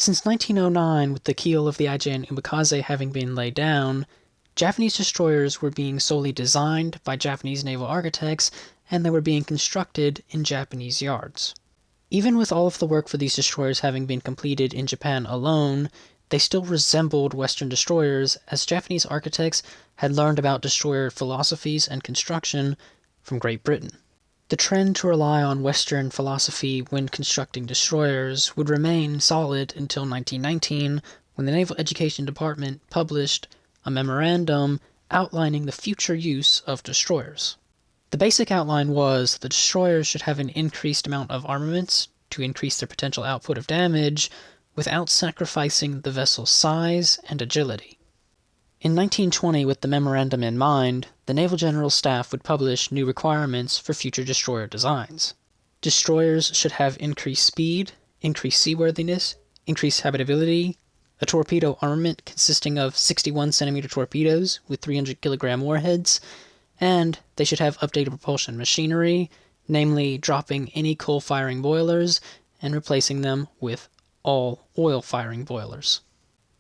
Since 1909, with the keel of the IJN Umikaze having been laid down, Japanese destroyers were being solely designed by Japanese naval architects, and they were being constructed in Japanese yards. Even with all of the work for these destroyers having been completed in Japan alone, they still resembled Western destroyers, as Japanese architects had learned about destroyer philosophies and construction from Great Britain. The trend to rely on Western philosophy when constructing destroyers would remain solid until 1919, when the Naval Education Department published a memorandum outlining the future use of destroyers. The basic outline was the destroyers should have an increased amount of armaments to increase their potential output of damage without sacrificing the vessel's size and agility. In 1920, with the memorandum in mind, the Naval General Staff would publish new requirements for future destroyer designs. Destroyers should have increased speed, increased seaworthiness, increased habitability, a torpedo armament consisting of 61-centimeter torpedoes with 300-kilogram warheads, and they should have updated propulsion machinery, namely dropping any coal-firing boilers and replacing them with all oil-firing boilers.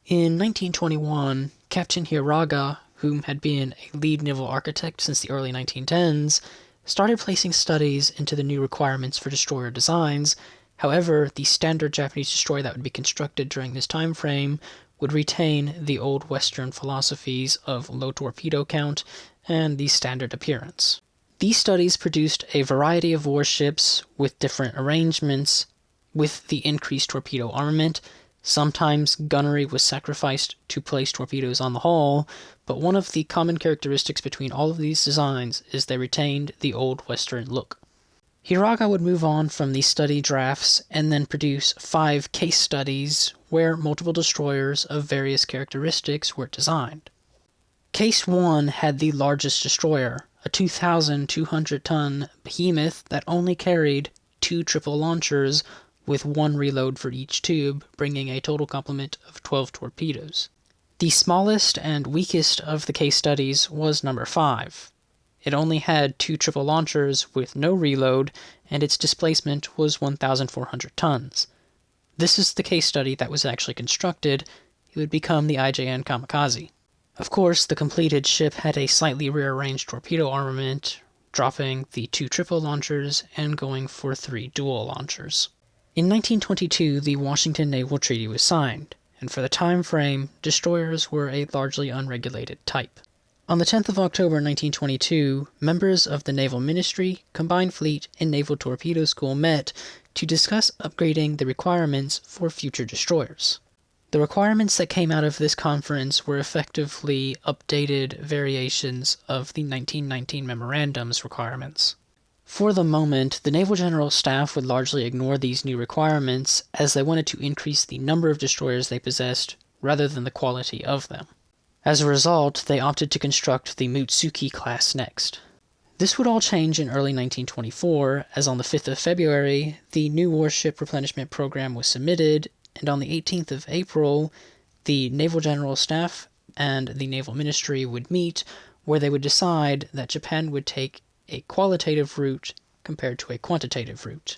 In 1921, Captain Hiraga, whom had been a lead naval architect since the early 1910s, started placing studies into the new requirements for destroyer designs. However, the standard Japanese destroyer that would be constructed during this time frame would retain the old Western philosophies of low torpedo count and the standard appearance. These studies produced a variety of warships with different arrangements with the increased torpedo armament. Sometimes gunnery was sacrificed to place torpedoes on the hull, but one of the common characteristics between all of these designs is they retained the old Western look. Hiraga would move on from these study drafts and then produce 5 case studies where multiple destroyers of various characteristics were designed. Case 1 had the largest destroyer, a 2,200-ton behemoth that only carried 2 triple launchers with 1 reload for each tube, bringing a total complement of 12 torpedoes. The smallest and weakest of the case studies was number 5. It only had 2 triple launchers with no reload, and its displacement was 1,400 tons. This is the case study that was actually constructed. It would become the IJN Kamikaze. Of course, the completed ship had a slightly rearranged torpedo armament, dropping the 2 triple launchers and going for 3 dual launchers. In 1922, the Washington Naval Treaty was signed, and for the time frame, destroyers were a largely unregulated type. On the 10th of October 1922, members of the Naval Ministry, Combined Fleet, and Naval Torpedo School met to discuss upgrading the requirements for future destroyers. The requirements that came out of this conference were effectively updated variations of the 1919 Memorandum's requirements. For the moment, the Naval General Staff would largely ignore these new requirements as they wanted to increase the number of destroyers they possessed rather than the quality of them. As a result, they opted to construct the Mutsuki class next. This would all change in early 1924, as on the 5th of February, the new warship replenishment program was submitted, and on the 18th of April, the Naval General Staff and the Naval Ministry would meet, where they would decide that Japan would take a qualitative route compared to a quantitative route.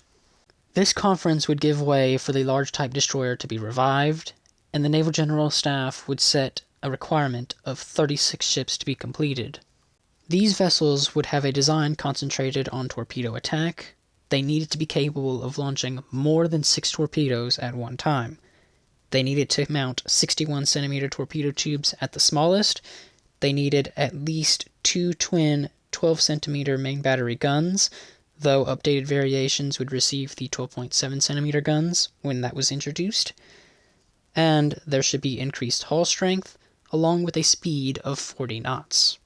This conference would give way for the large type destroyer to be revived, and the Naval General Staff would set a requirement of 36 ships to be completed. These vessels would have a design concentrated on torpedo attack. They needed to be capable of launching more than 6 torpedoes at one time. They needed to mount 61-centimeter torpedo tubes at the smallest. They needed at least 2 twin 12-centimeter main battery guns, though updated variations would receive the 12.7-centimeter guns when that was introduced. And there should be increased hull strength, along with a speed of 40 knots.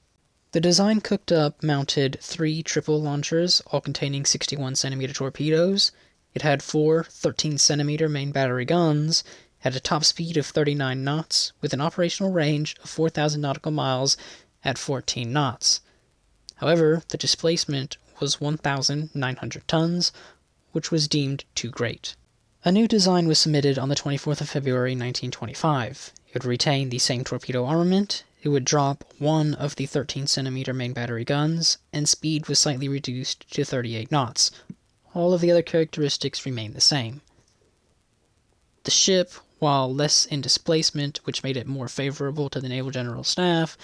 The design cooked up mounted 3 triple launchers, all containing 61-centimeter torpedoes. It had 4 13-centimeter main battery guns, had a top speed of 39 knots, with an operational range of 4,000 nautical miles at 14 knots. However, the displacement was 1,900 tons, which was deemed too great. A new design was submitted on the 24th of February 1925. It would retain the same torpedo armament, it would drop one of the 13-centimeter main battery guns, and speed was slightly reduced to 38 knots. All of the other characteristics remained the same. The ship, while less in displacement, which made it more favorable to the Naval General Staff,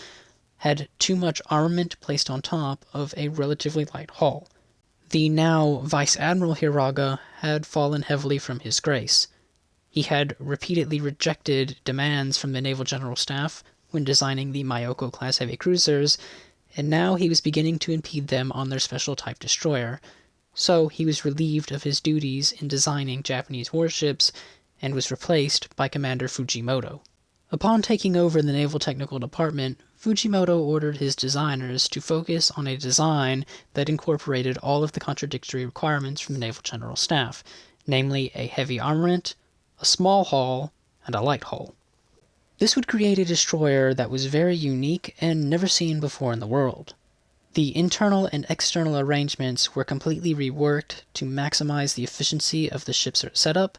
had too much armament placed on top of a relatively light hull. The now Vice Admiral Hiraga had fallen heavily from his grace. He had repeatedly rejected demands from the Naval General Staff when designing the Myoko-class heavy cruisers, and now he was beginning to impede them on their special type destroyer, so he was relieved of his duties in designing Japanese warships and was replaced by Commander Fujimoto. Upon taking over the Naval Technical Department, Fujimoto ordered his designers to focus on a design that incorporated all of the contradictory requirements from the Naval General Staff, namely a heavy armament, a small hull, and a light hull. This would create a destroyer that was very unique and never seen before in the world. The internal and external arrangements were completely reworked to maximize the efficiency of the ship's setup,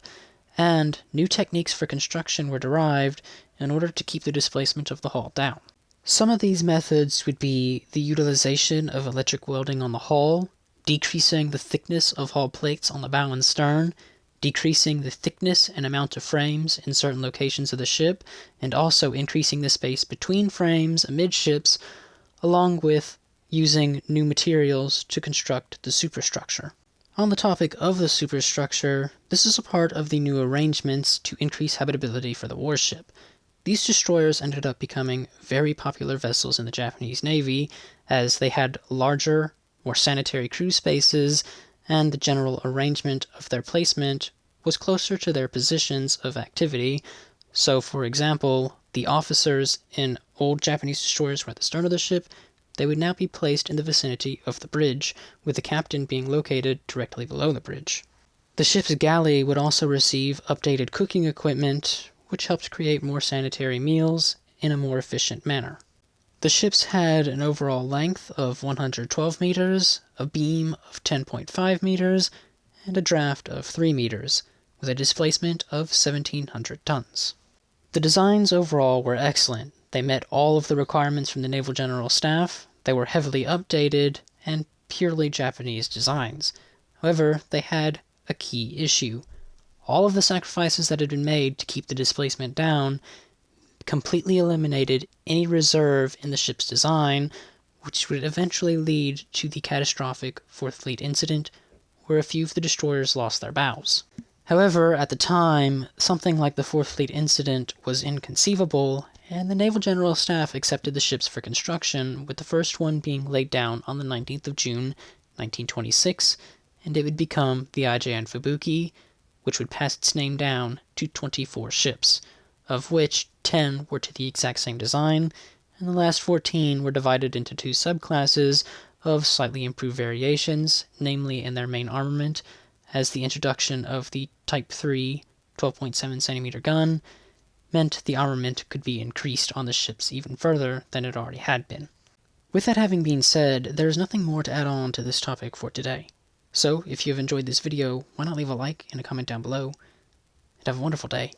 and new techniques for construction were derived in order to keep the displacement of the hull down. Some of these methods would be the utilization of electric welding on the hull, decreasing the thickness of hull plates on the bow and stern, decreasing the thickness and amount of frames in certain locations of the ship, and also increasing the space between frames amidships, along with using new materials to construct the superstructure. On the topic of the superstructure, this is a part of the new arrangements to increase habitability for the warship. These destroyers ended up becoming very popular vessels in the Japanese Navy, as they had larger, more sanitary crew spaces, and the general arrangement of their placement was closer to their positions of activity. So, for example, the officers in old Japanese destroyers were at the stern of the ship. They would now be placed in the vicinity of the bridge, with the captain being located directly below the bridge. The ship's galley would also receive updated cooking equipment, which helped create more sanitary meals in a more efficient manner. The ships had an overall length of 112 meters, a beam of 10.5 meters, and a draft of 3 meters, with a displacement of 1,700 tons. The designs overall were excellent. They met all of the requirements from the Naval General Staff. They were heavily updated and purely Japanese designs. However, they had a key issue. All of the sacrifices that had been made to keep the displacement down completely eliminated any reserve in the ship's design, which would eventually lead to the catastrophic Fourth Fleet incident, where a few of the destroyers lost their bows. However, at the time, something like the Fourth Fleet incident was inconceivable, and the Naval General Staff accepted the ships for construction, with the first one being laid down on the 19th of June, 1926, and it would become the IJN Fubuki, which would pass its name down to 24 ships, of which 10 were to the exact same design, and the last 14 were divided into two subclasses of slightly improved variations, namely in their main armament, as the introduction of the Type 3 12.7 centimeter gun meant the armament could be increased on the ships even further than it already had been. With that having been said, there is nothing more to add on to this topic for today. So, if you have enjoyed this video, why not leave a like and a comment down below, and have a wonderful day.